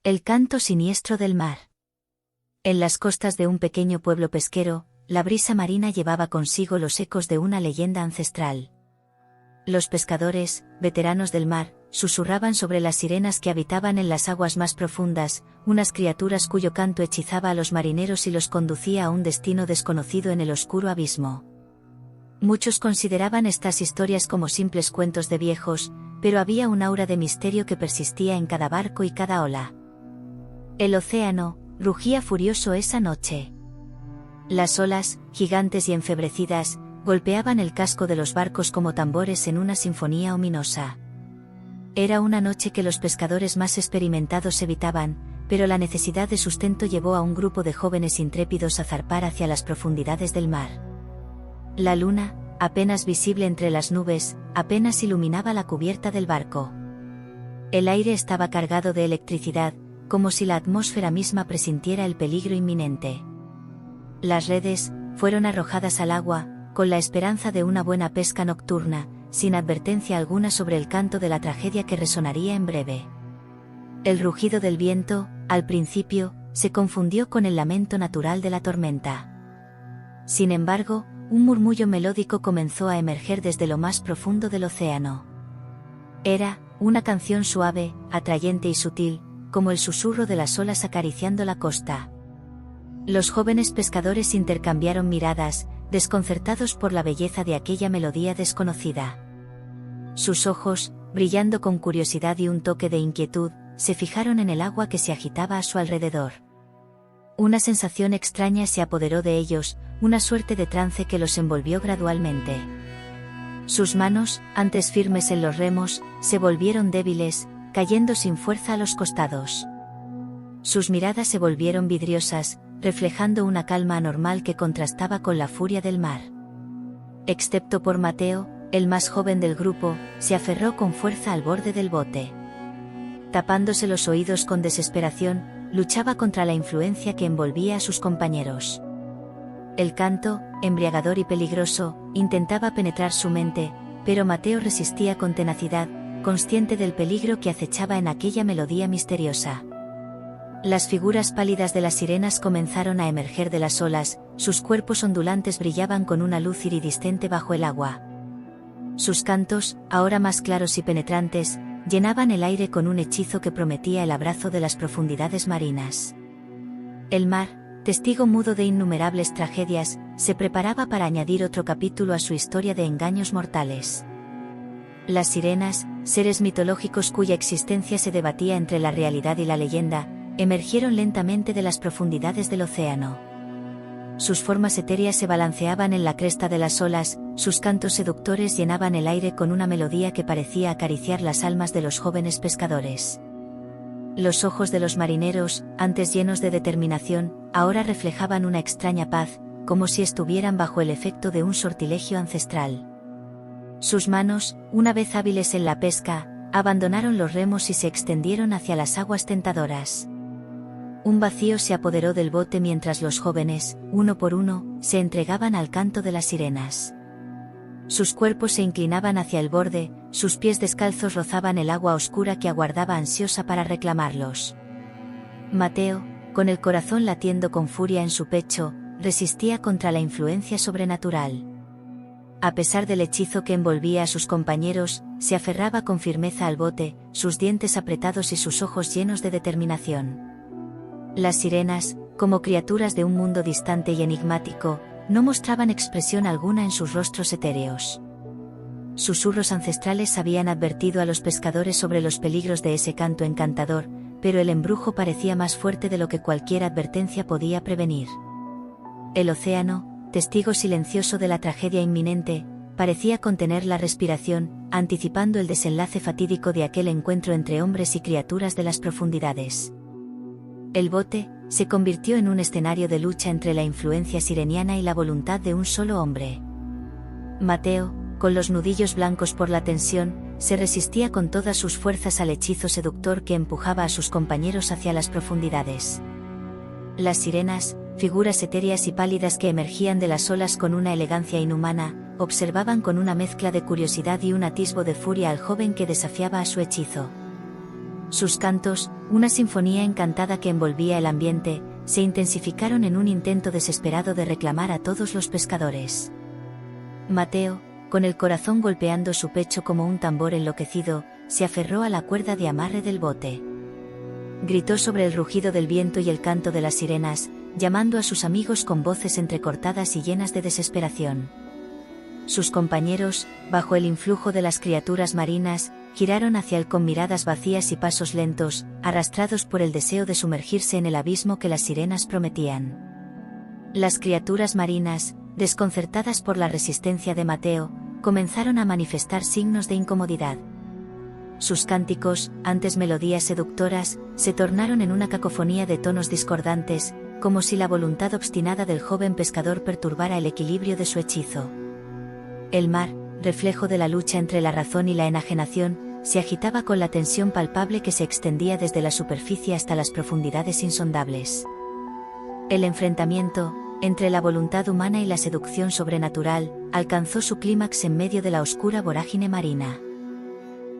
El canto siniestro del mar. En las costas de un pequeño pueblo pesquero, la brisa marina llevaba consigo los ecos de una leyenda ancestral. Los pescadores, veteranos del mar, susurraban sobre las sirenas que habitaban en las aguas más profundas, unas criaturas cuyo canto hechizaba a los marineros y los conducía a un destino desconocido en el oscuro abismo. Muchos consideraban estas historias como simples cuentos de viejos, pero había un aura de misterio que persistía en cada barco y cada ola. El océano rugía furioso esa noche. Las olas, gigantes y enfebrecidas, golpeaban el casco de los barcos como tambores en una sinfonía ominosa. Era una noche que los pescadores más experimentados evitaban, pero la necesidad de sustento llevó a un grupo de jóvenes intrépidos a zarpar hacia las profundidades del mar. La luna, apenas visible entre las nubes, apenas iluminaba la cubierta del barco. El aire estaba cargado de electricidad, como si la atmósfera misma presintiera el peligro inminente. Las redes fueron arrojadas al agua, con la esperanza de una buena pesca nocturna, sin advertencia alguna sobre el canto de la tragedia que resonaría en breve. El rugido del viento, al principio, se confundió con el lamento natural de la tormenta. Sin embargo, un murmullo melódico comenzó a emerger desde lo más profundo del océano. Era una canción suave, atrayente y sutil, como el susurro de las olas acariciando la costa. Los jóvenes pescadores intercambiaron miradas, desconcertados por la belleza de aquella melodía desconocida. Sus ojos, brillando con curiosidad y un toque de inquietud, se fijaron en el agua que se agitaba a su alrededor. Una sensación extraña se apoderó de ellos, una suerte de trance que los envolvió gradualmente. Sus manos, antes firmes en los remos, se volvieron débiles, cayendo sin fuerza a los costados. Sus miradas se volvieron vidriosas, reflejando una calma anormal que contrastaba con la furia del mar. Excepto por Mateo, el más joven del grupo, se aferró con fuerza al borde del bote. Tapándose los oídos con desesperación, luchaba contra la influencia que envolvía a sus compañeros. El canto, embriagador y peligroso, intentaba penetrar su mente, pero Mateo resistía con tenacidad, consciente del peligro que acechaba en aquella melodía misteriosa. Las figuras pálidas de las sirenas comenzaron a emerger de las olas, sus cuerpos ondulantes brillaban con una luz iridiscente bajo el agua. Sus cantos, ahora más claros y penetrantes, llenaban el aire con un hechizo que prometía el abrazo de las profundidades marinas. El mar, testigo mudo de innumerables tragedias, se preparaba para añadir otro capítulo a su historia de engaños mortales. Las sirenas, seres mitológicos cuya existencia se debatía entre la realidad y la leyenda, emergieron lentamente de las profundidades del océano. Sus formas etéreas se balanceaban en la cresta de las olas, sus cantos seductores llenaban el aire con una melodía que parecía acariciar las almas de los jóvenes pescadores. Los ojos de los marineros, antes llenos de determinación, ahora reflejaban una extraña paz, como si estuvieran bajo el efecto de un sortilegio ancestral. Sus manos, una vez hábiles en la pesca, abandonaron los remos y se extendieron hacia las aguas tentadoras. Un vacío se apoderó del bote mientras los jóvenes, uno por uno, se entregaban al canto de las sirenas. Sus cuerpos se inclinaban hacia el borde, sus pies descalzos rozaban el agua oscura que aguardaba ansiosa para reclamarlos. Mateo, con el corazón latiendo con furia en su pecho, resistía contra la influencia sobrenatural. A pesar del hechizo que envolvía a sus compañeros, se aferraba con firmeza al bote, sus dientes apretados y sus ojos llenos de determinación. Las sirenas, como criaturas de un mundo distante y enigmático, no mostraban expresión alguna en sus rostros etéreos. Susurros ancestrales habían advertido a los pescadores sobre los peligros de ese canto encantador, pero el embrujo parecía más fuerte de lo que cualquier advertencia podía prevenir. El océano, testigo silencioso de la tragedia inminente, parecía contener la respiración, anticipando el desenlace fatídico de aquel encuentro entre hombres y criaturas de las profundidades. El bote se convirtió en un escenario de lucha entre la influencia sireniana y la voluntad de un solo hombre. Mateo, con los nudillos blancos por la tensión, se resistía con todas sus fuerzas al hechizo seductor que empujaba a sus compañeros hacia las profundidades. Las sirenas, figuras etéreas y pálidas que emergían de las olas con una elegancia inhumana, observaban con una mezcla de curiosidad y un atisbo de furia al joven que desafiaba a su hechizo. Sus cantos, una sinfonía encantada que envolvía el ambiente, se intensificaron en un intento desesperado de reclamar a todos los pescadores. Mateo, con el corazón golpeando su pecho como un tambor enloquecido, se aferró a la cuerda de amarre del bote. Gritó sobre el rugido del viento y el canto de las sirenas, llamando a sus amigos con voces entrecortadas y llenas de desesperación. Sus compañeros, bajo el influjo de las criaturas marinas, giraron hacia él con miradas vacías y pasos lentos, arrastrados por el deseo de sumergirse en el abismo que las sirenas prometían. Las criaturas marinas, desconcertadas por la resistencia de Mateo, comenzaron a manifestar signos de incomodidad. Sus cánticos, antes melodías seductoras, se tornaron en una cacofonía de tonos discordantes, como si la voluntad obstinada del joven pescador perturbara el equilibrio de su hechizo. El mar, reflejo de la lucha entre la razón y la enajenación, se agitaba con la tensión palpable que se extendía desde la superficie hasta las profundidades insondables. El enfrentamiento, entre la voluntad humana y la seducción sobrenatural, alcanzó su clímax en medio de la oscura vorágine marina.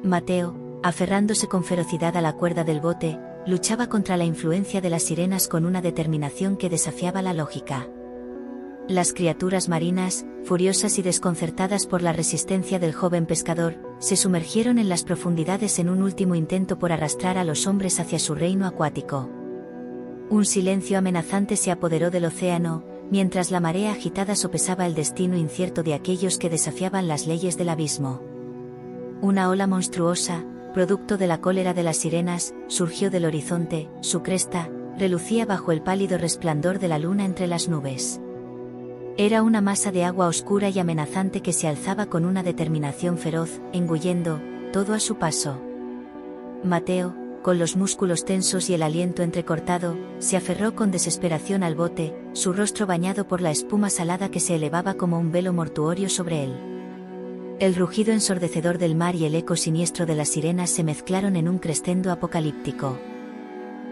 Mateo, aferrándose con ferocidad a la cuerda del bote, luchaba contra la influencia de las sirenas con una determinación que desafiaba la lógica. Las criaturas marinas, furiosas y desconcertadas por la resistencia del joven pescador, se sumergieron en las profundidades en un último intento por arrastrar a los hombres hacia su reino acuático. Un silencio amenazante se apoderó del océano, mientras la marea agitada sopesaba el destino incierto de aquellos que desafiaban las leyes del abismo. Una ola monstruosa, producto de la cólera de las sirenas, surgió del horizonte, su cresta relucía bajo el pálido resplandor de la luna entre las nubes. Era una masa de agua oscura y amenazante que se alzaba con una determinación feroz, engullendo todo a su paso. Mateo, con los músculos tensos y el aliento entrecortado, se aferró con desesperación al bote, su rostro bañado por la espuma salada que se elevaba como un velo mortuorio sobre él. El rugido ensordecedor del mar y el eco siniestro de las sirenas se mezclaron en un crescendo apocalíptico.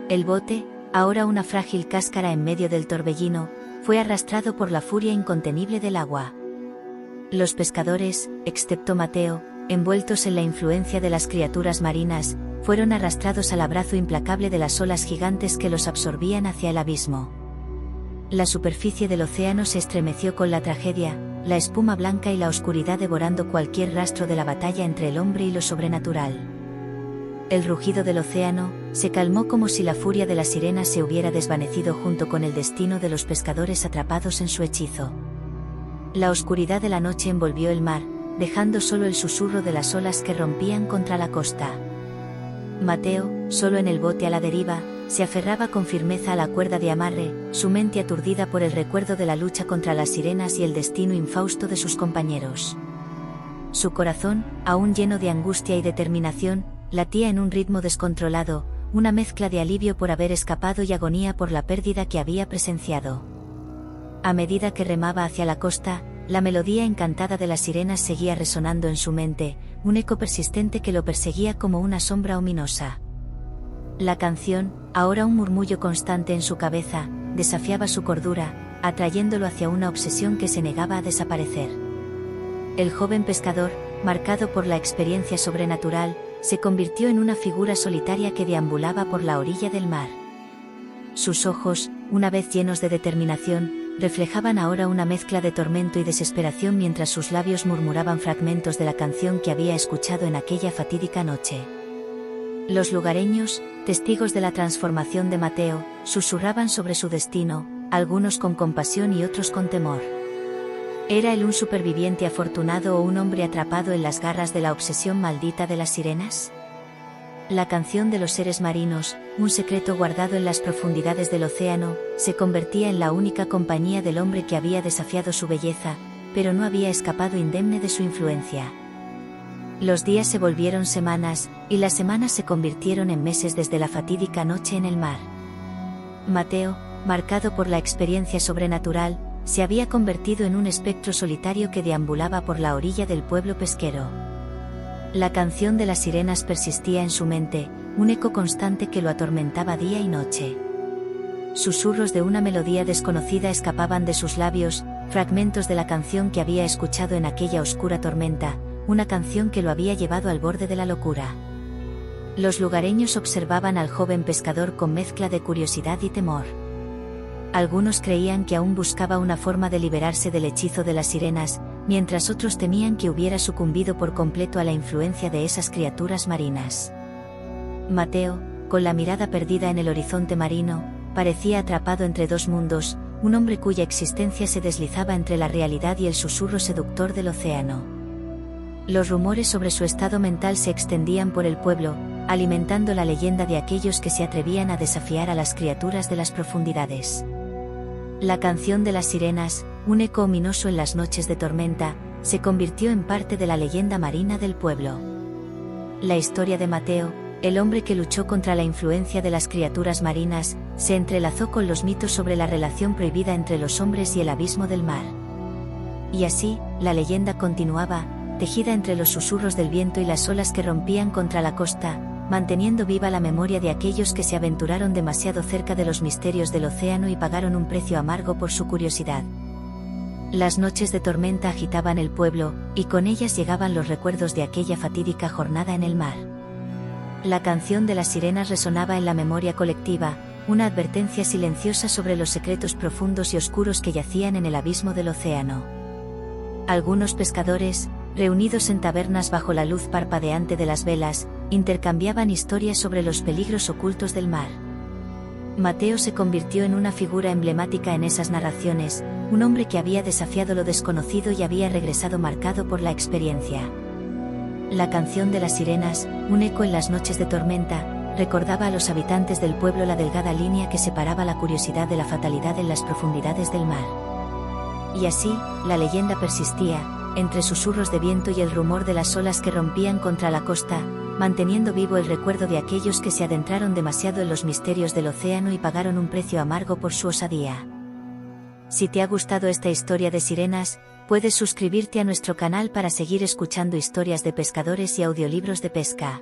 El bote, ahora una frágil cáscara en medio del torbellino, fue arrastrado por la furia incontenible del agua. Los pescadores, excepto Mateo, envueltos en la influencia de las criaturas marinas, fueron arrastrados al abrazo implacable de las olas gigantes que los absorbían hacia el abismo. La superficie del océano se estremeció con la tragedia, la espuma blanca y la oscuridad devorando cualquier rastro de la batalla entre el hombre y lo sobrenatural. El rugido del océano se calmó como si la furia de las sirenas se hubiera desvanecido junto con el destino de los pescadores atrapados en su hechizo. La oscuridad de la noche envolvió el mar, dejando solo el susurro de las olas que rompían contra la costa. Mateo, solo en el bote a la deriva, se aferraba con firmeza a la cuerda de amarre, su mente aturdida por el recuerdo de la lucha contra las sirenas y el destino infausto de sus compañeros. Su corazón, aún lleno de angustia y determinación, latía en un ritmo descontrolado, una mezcla de alivio por haber escapado y agonía por la pérdida que había presenciado. A medida que remaba hacia la costa, la melodía encantada de las sirenas seguía resonando en su mente, un eco persistente que lo perseguía como una sombra ominosa. La canción, ahora un murmullo constante en su cabeza, desafiaba su cordura, atrayéndolo hacia una obsesión que se negaba a desaparecer. El joven pescador, marcado por la experiencia sobrenatural, se convirtió en una figura solitaria que deambulaba por la orilla del mar. Sus ojos, una vez llenos de determinación, reflejaban ahora una mezcla de tormento y desesperación mientras sus labios murmuraban fragmentos de la canción que había escuchado en aquella fatídica noche. Los lugareños, testigos de la transformación de Mateo, susurraban sobre su destino, algunos con compasión y otros con temor. ¿Era él un superviviente afortunado o un hombre atrapado en las garras de la obsesión maldita de las sirenas? La canción de los seres marinos, un secreto guardado en las profundidades del océano, se convertía en la única compañía del hombre que había desafiado su belleza, pero no había escapado indemne de su influencia. Los días se volvieron semanas, y las semanas se convirtieron en meses desde la fatídica noche en el mar. Mateo, marcado por la experiencia sobrenatural, se había convertido en un espectro solitario que deambulaba por la orilla del pueblo pesquero. La canción de las sirenas persistía en su mente, un eco constante que lo atormentaba día y noche. Susurros de una melodía desconocida escapaban de sus labios, fragmentos de la canción que había escuchado en aquella oscura tormenta, una canción que lo había llevado al borde de la locura. Los lugareños observaban al joven pescador con mezcla de curiosidad y temor. Algunos creían que aún buscaba una forma de liberarse del hechizo de las sirenas, mientras otros temían que hubiera sucumbido por completo a la influencia de esas criaturas marinas. Mateo, con la mirada perdida en el horizonte marino, parecía atrapado entre dos mundos, un hombre cuya existencia se deslizaba entre la realidad y el susurro seductor del océano. Los rumores sobre su estado mental se extendían por el pueblo, alimentando la leyenda de aquellos que se atrevían a desafiar a las criaturas de las profundidades. La canción de las sirenas, un eco ominoso en las noches de tormenta, se convirtió en parte de la leyenda marina del pueblo. La historia de Mateo, el hombre que luchó contra la influencia de las criaturas marinas, se entrelazó con los mitos sobre la relación prohibida entre los hombres y el abismo del mar. Y así, la leyenda continuaba, tejida entre los susurros del viento y las olas que rompían contra la costa, manteniendo viva la memoria de aquellos que se aventuraron demasiado cerca de los misterios del océano y pagaron un precio amargo por su curiosidad. Las noches de tormenta agitaban el pueblo, y con ellas llegaban los recuerdos de aquella fatídica jornada en el mar. La canción de las sirenas resonaba en la memoria colectiva, una advertencia silenciosa sobre los secretos profundos y oscuros que yacían en el abismo del océano. Algunos pescadores, reunidos en tabernas bajo la luz parpadeante de las velas, intercambiaban historias sobre los peligros ocultos del mar. Mateo se convirtió en una figura emblemática en esas narraciones, un hombre que había desafiado lo desconocido y había regresado marcado por la experiencia. La canción de las sirenas, un eco en las noches de tormenta, recordaba a los habitantes del pueblo la delgada línea que separaba la curiosidad de la fatalidad en las profundidades del mar. Y así, la leyenda persistía, entre susurros de viento y el rumor de las olas que rompían contra la costa, manteniendo vivo el recuerdo de aquellos que se adentraron demasiado en los misterios del océano y pagaron un precio amargo por su osadía. Si te ha gustado esta historia de sirenas, puedes suscribirte a nuestro canal para seguir escuchando historias de pescadores y audiolibros de pesca.